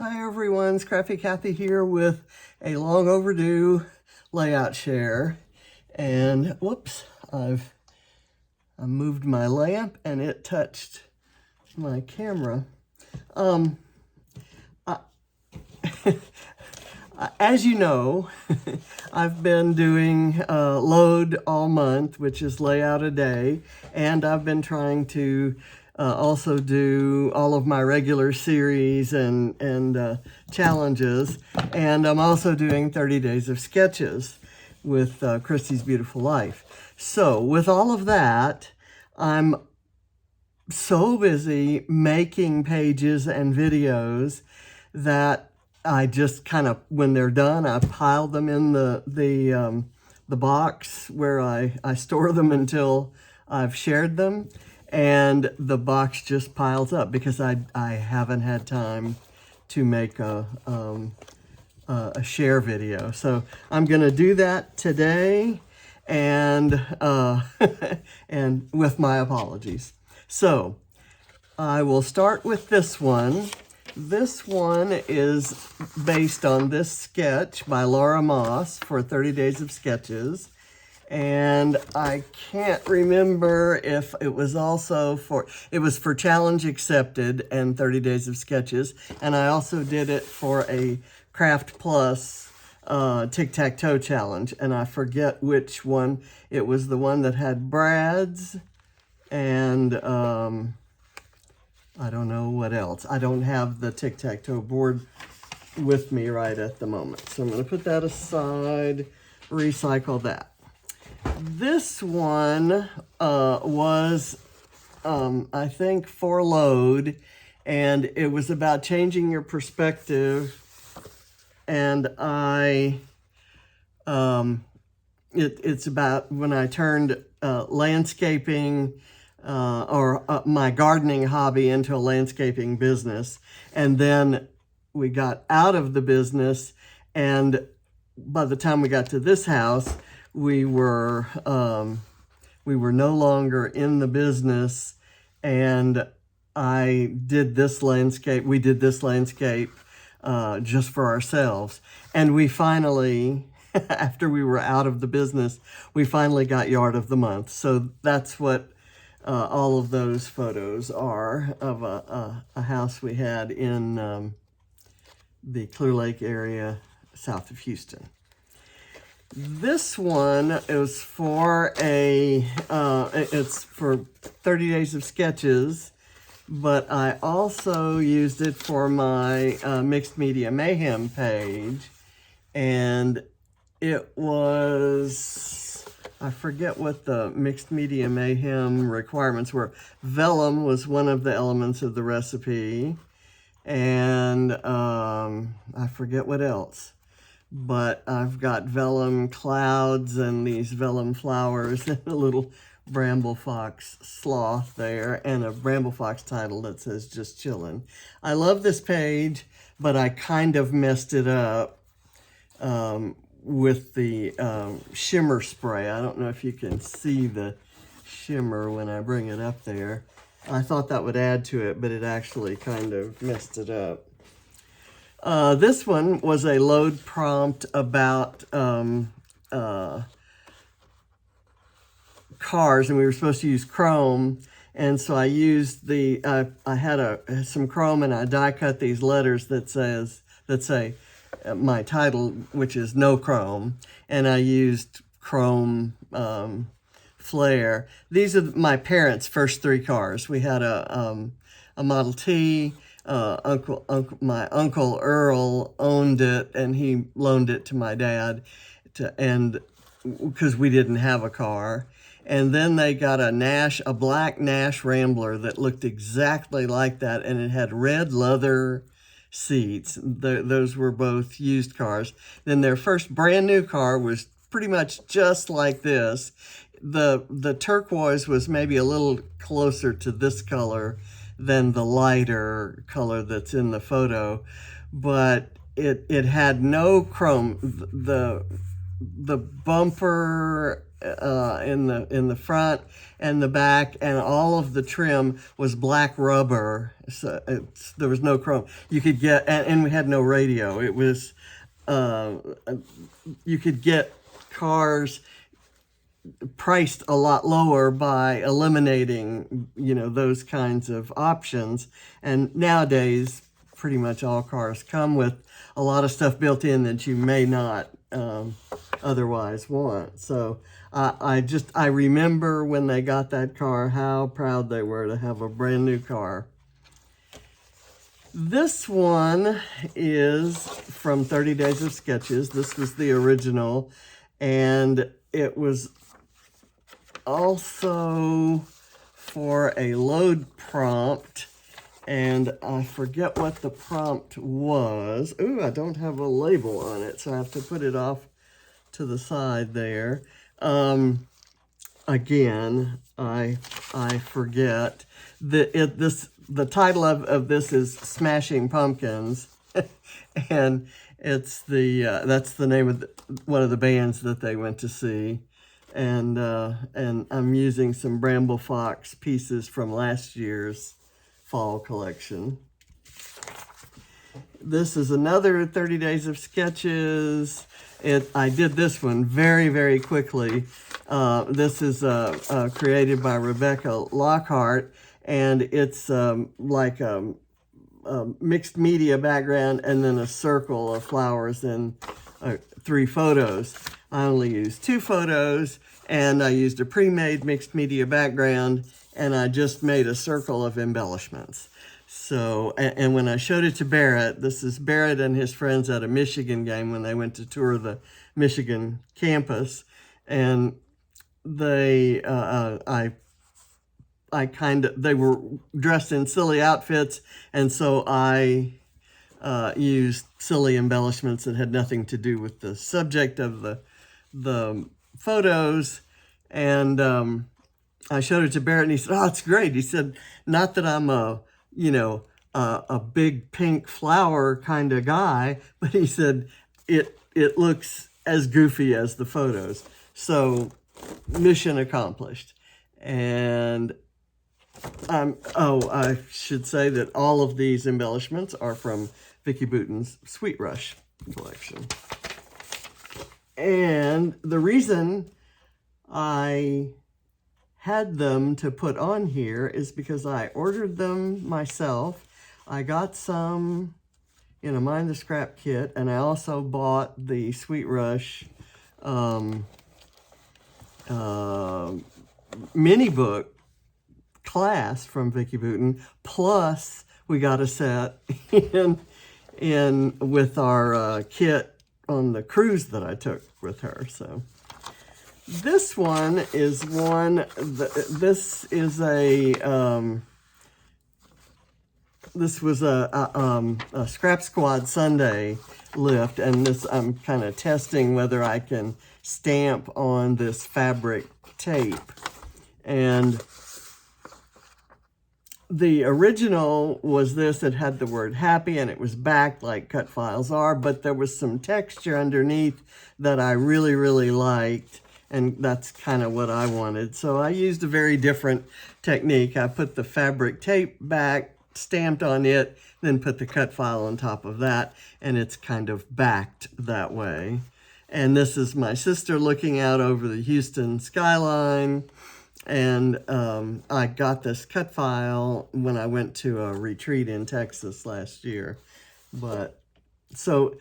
Hi everyone, Scrappy Kathy here with a long overdue layout share. And whoops, I moved my lamp and it touched my camera. As you know, I've been doing load all month, which is layout a day, and I've been trying to also do all of my regular series and challenges, and I'm also doing 30 days of sketches with Christy's Beautiful Life. So with all of that, I'm so busy making pages and videos that I just kind of, when they're done, I pile them in the box where I store them until I've shared them, and the box just piles up because I haven't had time to make a share video. So I'm gonna do that today, and and with my apologies. So I will start with this one. This one is based on this sketch by Laura Moss for 30 Days of Sketches. And I can't remember if it was also it was for Challenge Accepted and 30 Days of Sketches. And I also did it for a Craft Plus Tic-Tac-Toe Challenge. And I forget which one. It was the one that had Brad's and I don't know what else. I don't have the tic-tac-toe board with me right at the moment. So I'm going to put that aside, recycle that. This one was, I think, for load, and it was about changing your perspective. And it's about when I turned landscaping my gardening hobby into a landscaping business. And then we got out of the business, and by the time we got to this house, we were no longer in the business, and we did this landscape just for ourselves. And we finally, after we were out of the business, we finally got Yard of the Month. So that's what all of those photos are of a house we had in the Clear Lake area south of Houston. This one is for it's for 30 Days of Sketches, but I also used it for my Mixed Media Mayhem page, and it was, I forget what the Mixed Media Mayhem requirements were. Vellum was one of the elements of the recipe, and I forget what else. But I've got vellum clouds and these vellum flowers and a little bramble fox sloth there, and a bramble fox title that says Just Chillin'. I love this page, but I kind of messed it up with the shimmer spray. I don't know if you can see the shimmer when I bring it up there. I thought that would add to it, but it actually kind of messed it up. This one was a load prompt about cars, and we were supposed to use chrome, and so I used I had some chrome, and I die cut these letters that say my title, which is no chrome, and I used chrome flare. These are my parents' first three cars. We had a Model T. My uncle Earl owned it, and he loaned it to my dad because we didn't have a car. And then they got a black Nash Rambler that looked exactly like that, and it had red leather seats. Those were both used cars. Then their first brand new car was pretty much just like this. The turquoise was maybe a little closer to this color than the lighter color that's in the photo, but it had no chrome. the bumper in the front and the back, and all of the trim was black rubber. So there was no chrome. You could get, and we had no radio. It was you could get cars priced a lot lower by eliminating, those kinds of options. And nowadays, pretty much all cars come with a lot of stuff built in that you may not otherwise want. So I remember when they got that car, how proud they were to have a brand new car. This one is from 30 Days of Sketches. This was the original, and it was also for a load prompt, and I forget what the prompt was. Ooh, I don't have a label on it, so I have to put it off to the side there. Again, I forget. The title of this is Smashing Pumpkins, and it's that's the name of one of the bands that they went to see. And I'm using some Bramble Fox pieces from last year's fall collection. This is another 30 Days of Sketches. I did this one very, very quickly. This is created by Rebecca Lockhart, and it's like a mixed media background and then a circle of flowers and 3 photos. I only used 2 photos, and I used a pre-made mixed media background, and I just made a circle of embellishments. So, and when I showed it to Barrett, this is Barrett and his friends at a Michigan game when they went to tour the Michigan campus, and they, they were dressed in silly outfits, and so I used silly embellishments that had nothing to do with the subject of the photos, and I showed it to Barrett, and he said, "Oh, it's great." He said, "Not that I'm a big pink flower kind of guy," but he said, it looks as goofy as the photos. So, mission accomplished. And I should say that all of these embellishments are from Vicki Boutin's Sweet Rush collection. And the reason I had them to put on here is because I ordered them myself. I got some in a Mind the Scrap kit, and I also bought the Sweet Rush mini book class from Vicki Boutin, plus we got a set in with our kit on the cruise that I took with her. So this one is this was a Scrap Squad Sunday lift, and this I'm kind of testing whether I can stamp on this fabric tape. And the original was this. It had the word happy, and it was backed like cut files are, but there was some texture underneath that I really, really liked, and that's kind of what I wanted. So I used a very different technique. I put the fabric tape back, stamped on it, then put the cut file on top of that, and it's kind of backed that way. And this is my sister looking out over the Houston skyline. And I got this cut file when I went to a retreat in Texas last year. But so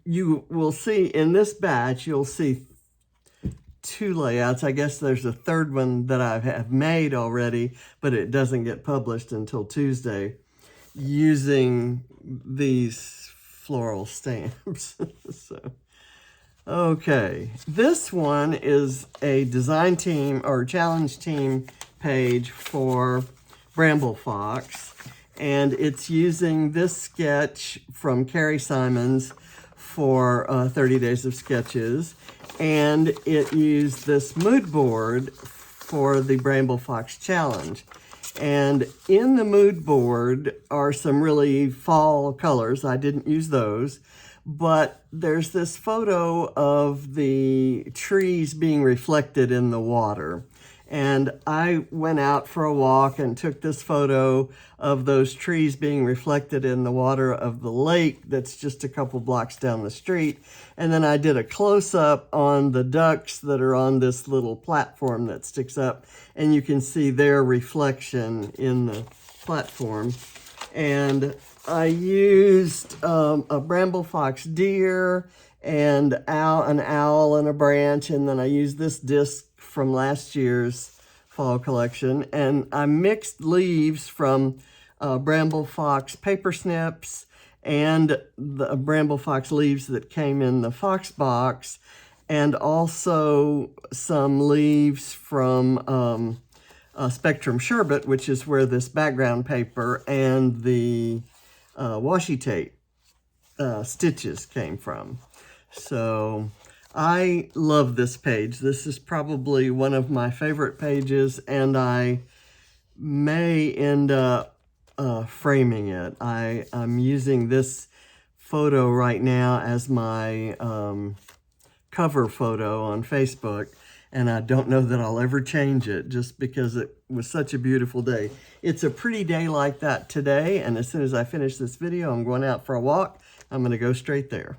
you will see in this batch, you'll see 2 layouts. I guess there's a third one that I have made already, but it doesn't get published until Tuesday, using these floral stamps. So, okay, this one is a design team or challenge team page for Bramble Fox, and it's using this sketch from Carrie Simons for 30 Days of Sketches, and it used this mood board for the Bramble Fox Challenge. And in the mood board are some really fall colors. I didn't use those, But there's this photo of the trees being reflected in the water. And I went out for a walk and took this photo of those trees being reflected in the water of the lake that's just a couple blocks down the street. And then I did a close-up on the ducks that are on this little platform that sticks up. And you can see their reflection in the platform. And I used a bramble fox deer and an owl and a branch, and then I used this disc from last year's fall collection, and I mixed leaves from bramble fox paper snips and the bramble fox leaves that came in the fox box, and also some leaves from Spectrum Sherbet, which is where this background paper and the washi tape stitches came from. So I love this page. This is probably one of my favorite pages, and I may end up framing it. I'm using this photo right now as my cover photo on Facebook, and I don't know that I'll ever change it just because it was such a beautiful day. It's a pretty day like that today, and as soon as I finish this video, I'm going out for a walk. I'm going to go straight there.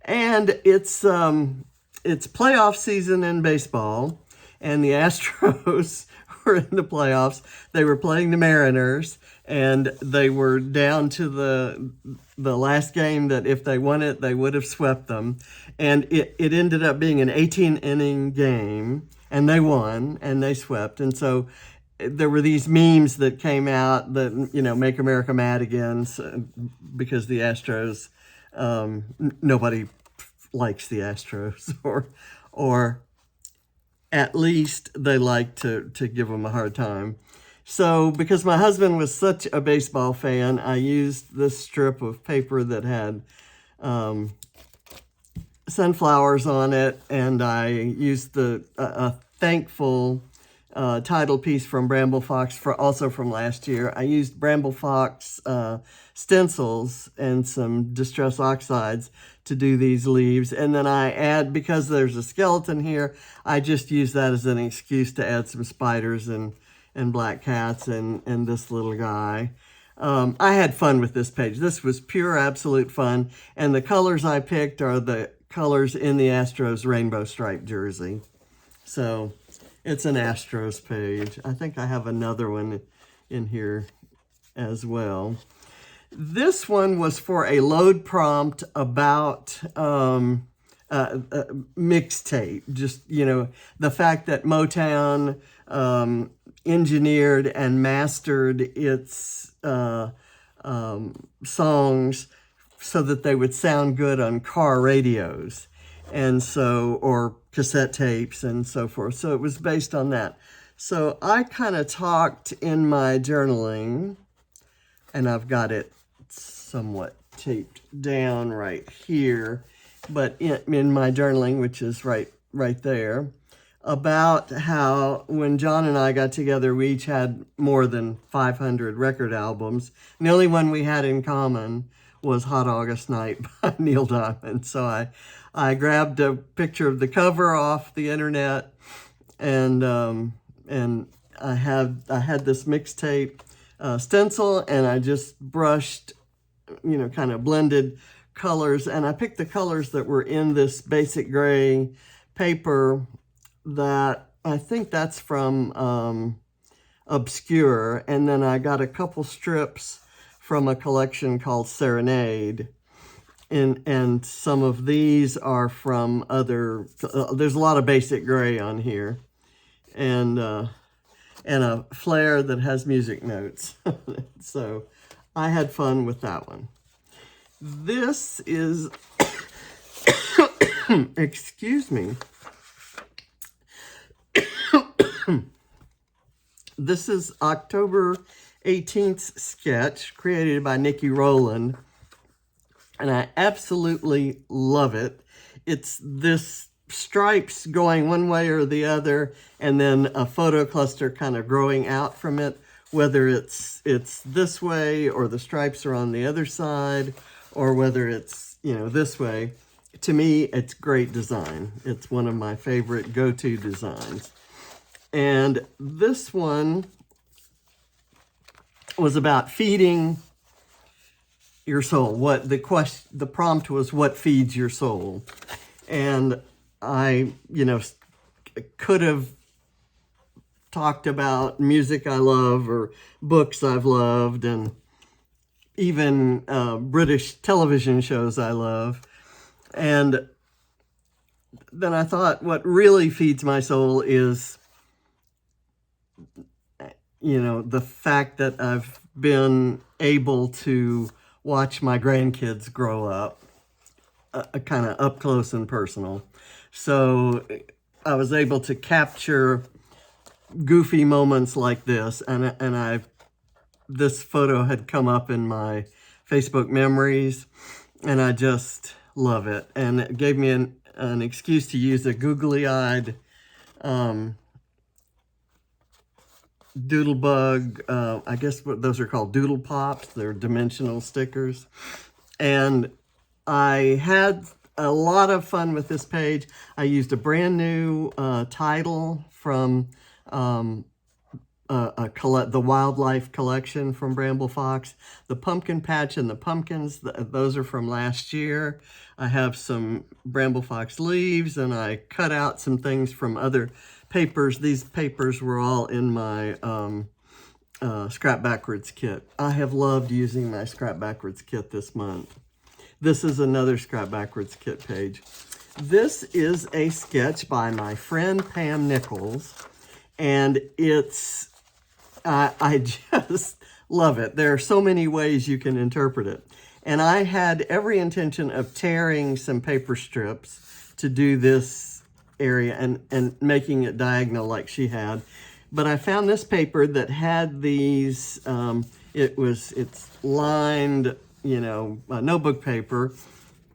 And it's playoff season in baseball, and the Astros were in the playoffs. They were playing the Mariners, and they were down to the last game that if they won it, they would have swept them. And it ended up being an 18-inning game, and they won, and they swept. And so there were these memes that came out that, you know, make America mad again, because the Astros, nobody likes the Astros, or at least they like to give them a hard time. So because my husband was such a baseball fan, I used this strip of paper that had sunflowers on it, and I used a thankful title piece from Bramble Fox, also from last year. I used Bramble Fox stencils and some Distress Oxides to do these leaves. And then I add, because there's a skeleton here, I just use that as an excuse to add some spiders and black cats and this little guy. I had fun with this page. This was pure, absolute fun. And the colors I picked are the colors in the Astros rainbow stripe jersey. So it's an Astros page. I think I have another one in here as well. This one was for a load prompt about mixtape. Just, you know, the fact that Motown engineered and mastered its songs so that they would sound good on car radios, and so, or cassette tapes and so forth. So it was based on that. So I kind of talked in my journaling, and I've got it somewhat taped down right here, but in my journaling, which is right there, about how when John and I got together, we each had more than 500 record albums. And the only one we had in common was Hot August Night by Neil Diamond. So I grabbed a picture of the cover off the internet, and I had this mixtape stencil, and I just brushed, you know, kind of blended colors, and I picked the colors that were in this basic gray paper that I think that's from Obscure, and then I got a couple strips from a collection called Serenade, and some of these are from other, there's a lot of basic gray on here, and a flare that has music notes. So I had fun with that one. This is, excuse me, this is October 18th sketch created by Nikki Rowland, and I absolutely love it. It's this stripes going one way or the other, and then a photo cluster kind of growing out from it, whether it's this way or the stripes are on the other side, or whether it's, this way. To me, it's great design. It's one of my favorite go-to designs. And this one was about feeding your soul. The prompt was, what feeds your soul? And I, could have talked about music I love or books I've loved, and even British television shows I love. And then I thought, what really feeds my soul is, the fact that I've been able to watch my grandkids grow up, kind of up close and personal. So I was able to capture goofy moments like this, and this photo had come up in my Facebook memories, and I just love it. And it gave me an excuse to use a googly-eyed doodlebug. I guess what those are called, doodle pops. They're dimensional stickers. And I had a lot of fun with this page. I used a brand new title from the Wildlife Collection from Bramble Fox. The Pumpkin Patch and the Pumpkins, those are from last year. I have some Bramble Fox leaves, and I cut out some things from other papers. These papers were all in my Scrap Backwards kit. I have loved using my Scrap Backwards kit this month. This is another Scrap Backwards kit page. This is a sketch by my friend Pam Nichols, and I just love it. There are so many ways you can interpret it. And I had every intention of tearing some paper strips to do this area and making it diagonal like she had. But I found this paper that had these, it's lined, notebook paper,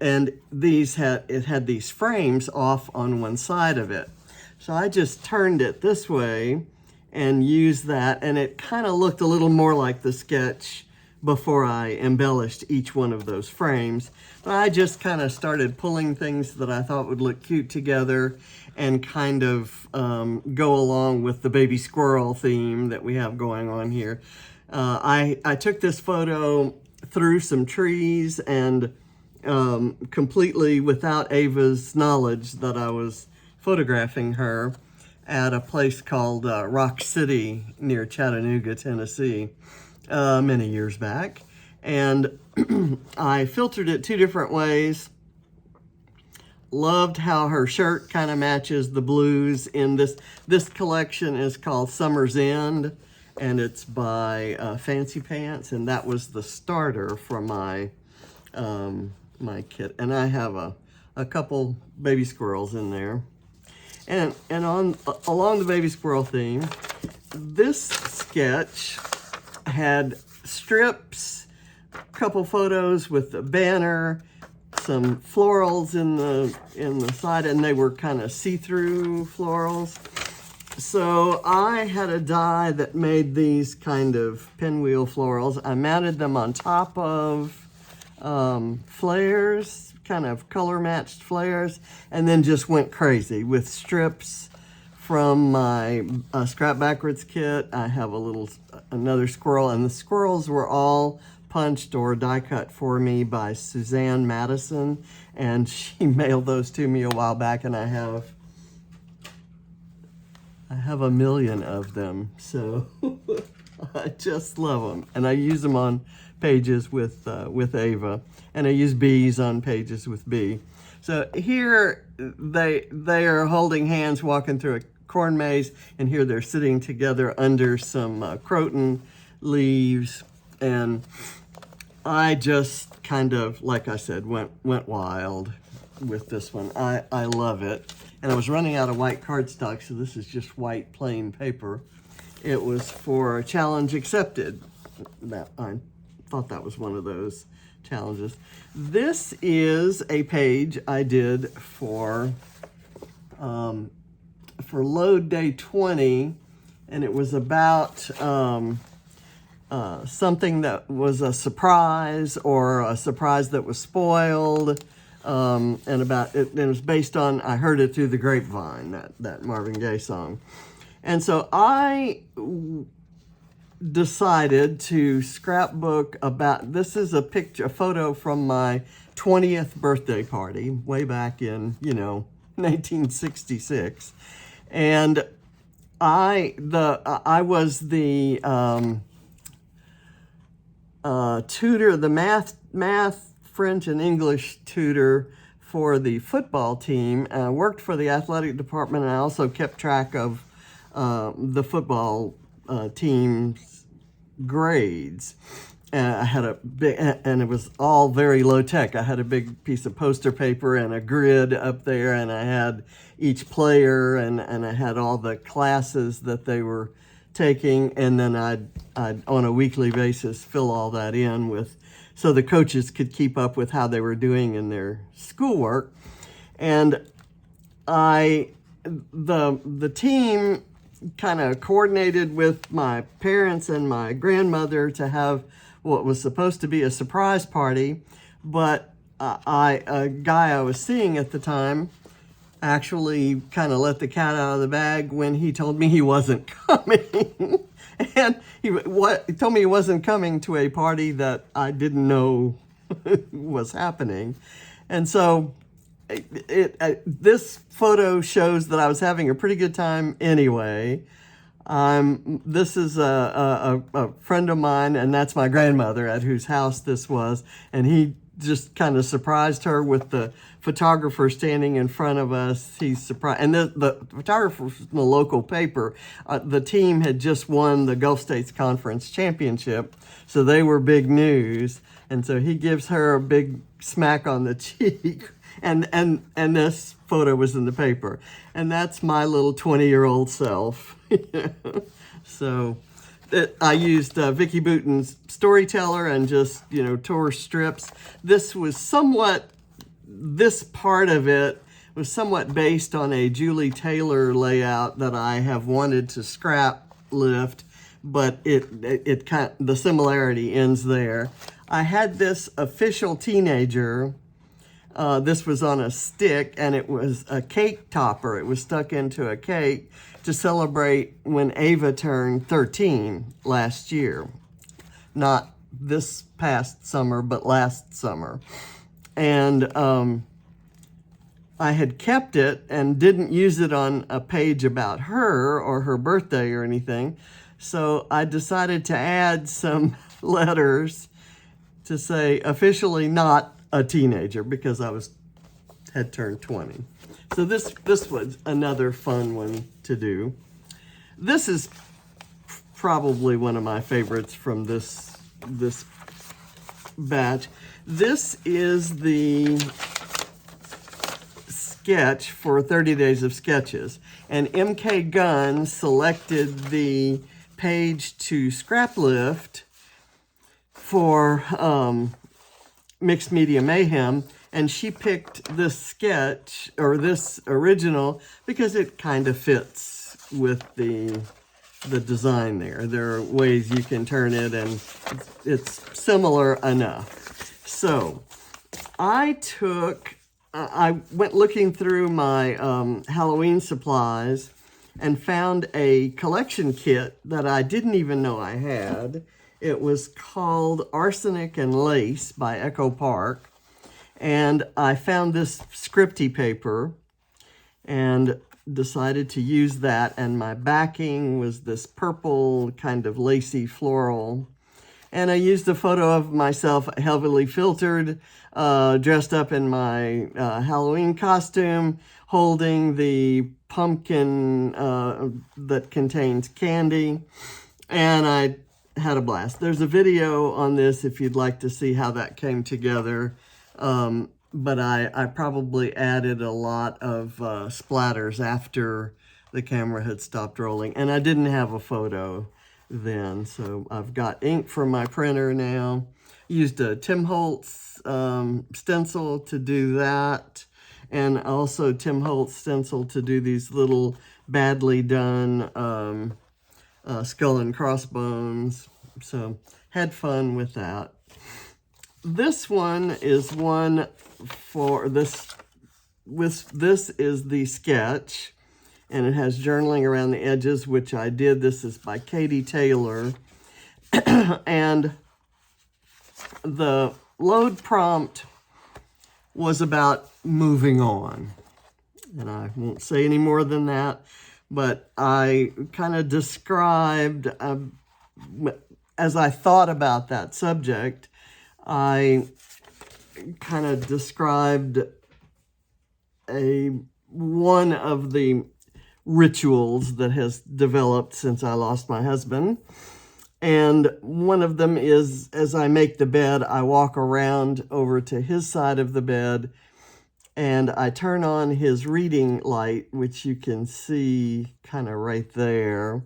and it had these frames off on one side of it. So I just turned it this way and used that, and it kind of looked a little more like the sketch before I embellished each one of those frames. But I just kind of started pulling things that I thought would look cute together and kind of go along with the baby squirrel theme that we have going on here. I took this photo through some trees and completely without Ava's knowledge that I was photographing her at a place called Rock City near Chattanooga, Tennessee, many years back. And I filtered it 2 different ways. Loved how her shirt kind of matches the blues in this. This collection is called Summer's End, and it's by Fancy Pants, and that was the starter for my my kit. And I have a couple baby squirrels in there. And along the baby squirrel theme, this sketch had strips, a couple photos with the banner, some florals in the side, and they were kind of see-through florals. So I had a die that made these kind of pinwheel florals. I mounted them on top of flares, kind of color matched flares, and then just went crazy with strips from my Scrap Backwards kit. I have another squirrel, and the squirrels were all punched or die cut for me by Suzanne Madison, and she mailed those to me a while back, and I have a million of them. So I just love them, and I use them on pages with Ava, and I use bees on pages with B. So here they are holding hands walking through a corn maze, and here they're sitting together under some croton leaves, and I just kind of, like I said, went wild with this one. I love it. And I was running out of white cardstock, so this is just white plain paper. It was for Challenge Accepted. I thought that was one of those challenges. This is a page I did for Load Day 20, and it was about something that was a surprise or a surprise that was spoiled. And about it, it was based on, I heard it through the grapevine, that Marvin Gaye song. And so I decided to scrapbook about, this is a photo from my 20th birthday party way back in, 1966. And I was the tutor, the math, French, and English tutor for the football team. I worked for the athletic department, and I also kept track of the football team's grades. I had a big, and it was all very low tech. I had a big piece of poster paper and a grid up there, and I had each player, and I had all the classes that they were taking, and then I'd on a weekly basis fill all that in with, so the coaches could keep up with how they were doing in their schoolwork. And the team kind of coordinated with my parents and my grandmother to have what was supposed to be a surprise party, but a guy I was seeing at the time actually kind of let the cat out of the bag when he told me he wasn't coming. And he told me he wasn't coming to a party that I didn't know was happening. And so this photo shows that I was having a pretty good time anyway. This is a friend of mine, and that's my grandmother at whose house this was. And he just kind of surprised her with the photographer standing in front of us. He's surprised. And the photographer from the local paper, the team had just won the Gulf States Conference Championship, so they were big news. And so he gives her a big smack on the cheek. And this photo was in the paper. And that's my little 20-year-old self. So I used Vicki Boutin's Storyteller and just, tore strips. This part of it was somewhat based on a Julie Taylor layout that I have wanted to scrap lift, but it kind of, the similarity ends there. I had this official teenager. This was on a stick, and it was a cake topper. It was stuck into a cake to celebrate when Ava turned 13 last year. Not this past summer, but last summer. And I had kept it and didn't use it on a page about her or her birthday or anything. So I decided to add some letters to say officially not a teenager, because I had turned 20. So this was another fun one to do. This is probably one of my favorites from this batch. This is the sketch for 30 Days of Sketches, and MK Gunn selected the page to scrap lift for Mixed Media Mayhem, and she picked this sketch, or this original, because it kind of fits with the design there. There are ways you can turn it, and it's similar enough. So I went looking through my Halloween supplies and found a collection kit that I didn't even know I had. It was called Arsenic and Lace by Echo Park. And I found this scripty paper and decided to use that. And my backing was this purple kind of lacy floral. And I used a photo of myself heavily filtered, dressed up in my Halloween costume, holding the pumpkin that contains candy. And I had a blast. There's a video on this if you'd like to see how that came together. But I probably added a lot of splatters after the camera had stopped rolling. And I didn't have a photo then, so I've got ink from my printer now. Used a Tim Holtz stencil to do that, and also Tim Holtz stencil to do these little badly done skull and crossbones. So had fun with that. This one is one for this. This is the sketch, and it has journaling around the edges, which I did. This is by Katie Taylor. And the load prompt was about moving on. And I won't say any more than that, but I kind of described, as I thought about that subject, I kind of described one of the rituals that has developed since I lost my husband. And one of them is, as I make the bed, I walk around over to his side of the bed and I turn on his reading light, which you can see kind of right there.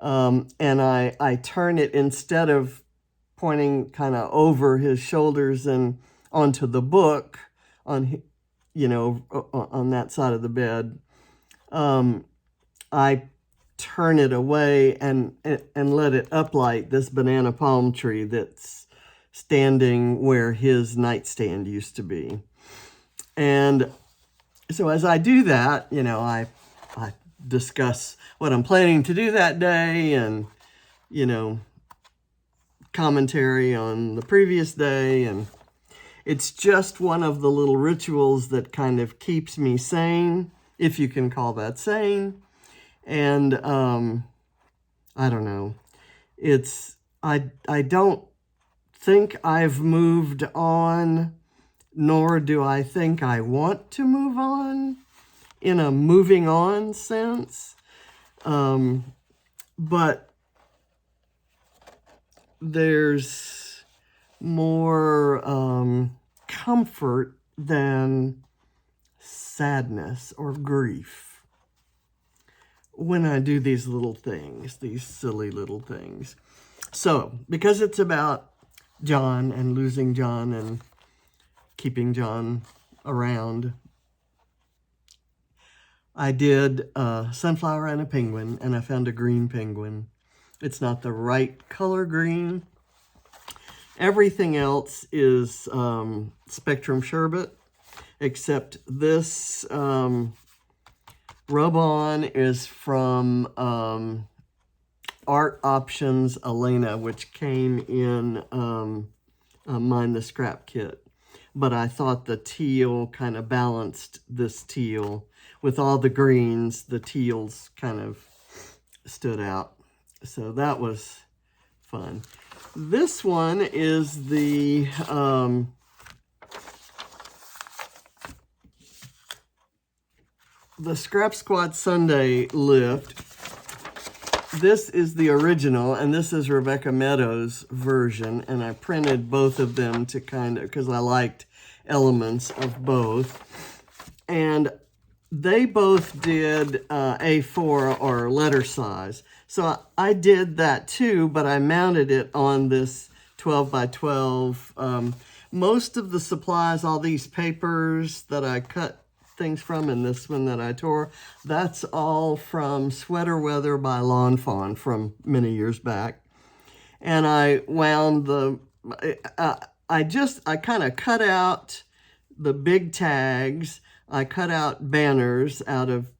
And I turn it, instead of pointing kind of over his shoulders and onto the book on, on that side of the bed, I turn it away and let it uplight this banana palm tree that's standing where his nightstand used to be. And so as I do that, I discuss what I'm planning to do that day and, commentary on the previous day. And it's just one of the little rituals that kind of keeps me sane, if you can call that sane. And I don't know. I don't think I've moved on, nor do I think I want to move on in a moving on sense. But there's more comfort than sadness or grief when I do these little things, these silly little things. So, because it's about John and losing John and keeping John around, I did a sunflower and a penguin, and I found a green penguin. It's not the right color green. Everything else is Spectrum Sherbet, except this rub-on is from Art Options Elena, which came in Mind the Scrap kit. But I thought the teal kind of balanced this teal. With all the greens, the teals kind of stood out. So that was fun. This one is the Scrap Squad Sunday lift. This is the original, and this is Rebecca Meadows' version, and I printed both of them to kind of, because I liked elements of both. And they both did A4 or letter size. So I did that too, but I mounted it on this 12 by 12. Most of the supplies, all these papers that I cut things from, and this one that I tore, that's all from Sweater Weather by Lawn Fawn from many years back. And I wound I kind of cut out the big tags. I cut out banners out of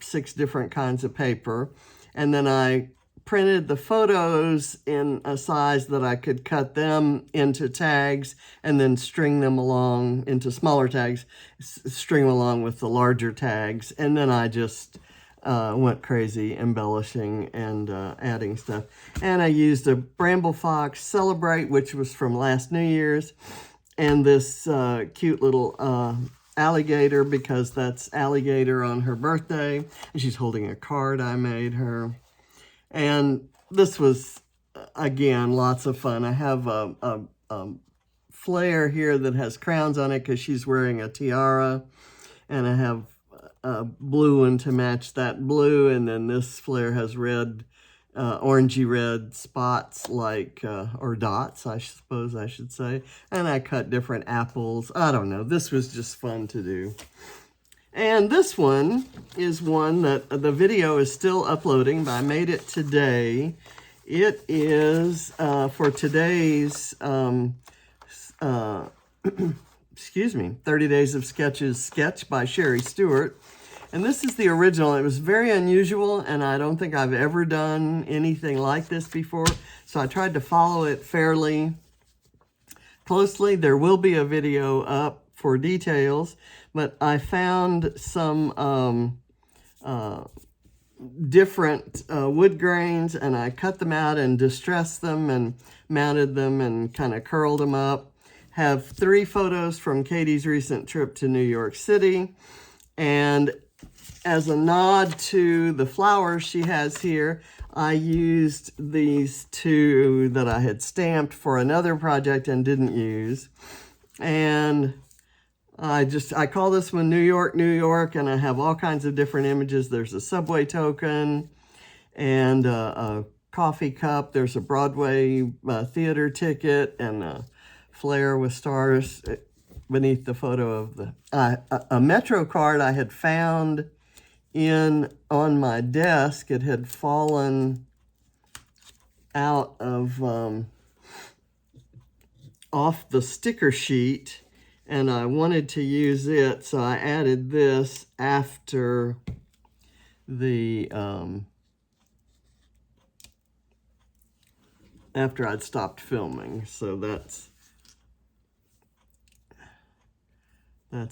6 different kinds of paper, and then I printed the photos in a size that I could cut them into tags and then string them along into smaller tags, string them along with the larger tags, and then I just went crazy embellishing and adding stuff. And I used a Bramble Fox Celebrate, which was from last New Year's, and this cute little alligator, because that's alligator on her birthday, and she's holding a card I made her. And this was, again, lots of fun. I have a flare here that has crowns on it because she's wearing a tiara, and I have a blue one to match that blue, and then this flare has red, orangey red spots, like, or dots, I suppose I should say. And I cut different apples. I don't know. This was just fun to do. And this one is one that the video is still uploading, but I made it today. It is for today's, excuse me, 30 Days of Sketches sketch by Sherry Stewart. And this is the original. It was very unusual, and I don't think I've ever done anything like this before. So I tried to follow it fairly closely. There will be a video up for details, but I found some different wood grains, and I cut them out and distressed them and mounted them and kind of curled them up. Have 3 photos from Katie's recent trip to New York City, and as a nod to the flowers she has here, I used these 2 that I had stamped for another project and didn't use. And I call this one New York, New York, and I have all kinds of different images. There's a subway token and a coffee cup. There's a Broadway theater ticket and a flare with stars beneath the photo of the a Metro card I had found on my desk. It had fallen out of off the sticker sheet, and I wanted to use it, so I added this after the after I'd stopped filming. So that's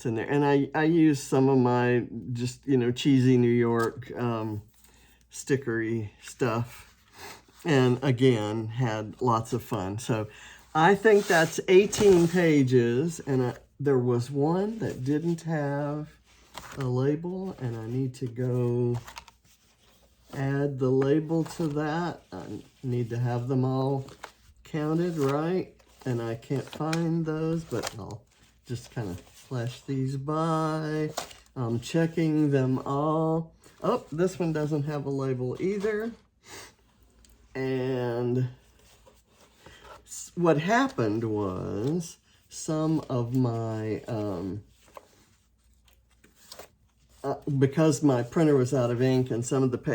in there. And I used some of my just, cheesy New York stickery stuff. And again, had lots of fun. So I think that's 18 pages. And there was one that didn't have a label, and I need to go add the label to that. I need to have them all counted, right? And I can't find those, but I'll just kind of flash these by. I'm checking them all. Oh, this one doesn't have a label either. And what happened was some of my, because my printer was out of ink, and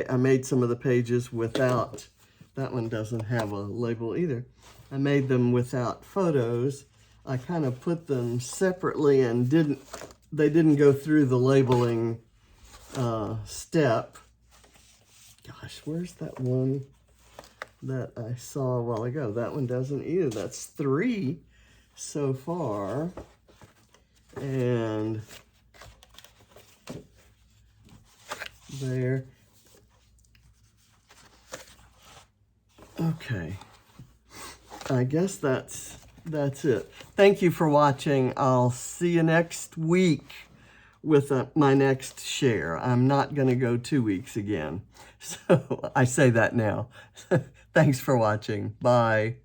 I made some of the pages without, that one doesn't have a label either. I made them without photos. I kind of put them separately and they didn't go through the labeling step. Gosh, where's that one that I saw a while ago? That one doesn't either. That's 3 so far. And there. Okay. I guess that's it. Thank you for watching. I'll see you next week with my next share. I'm not going to go 2 weeks again. So I say that now. Thanks for watching. Bye.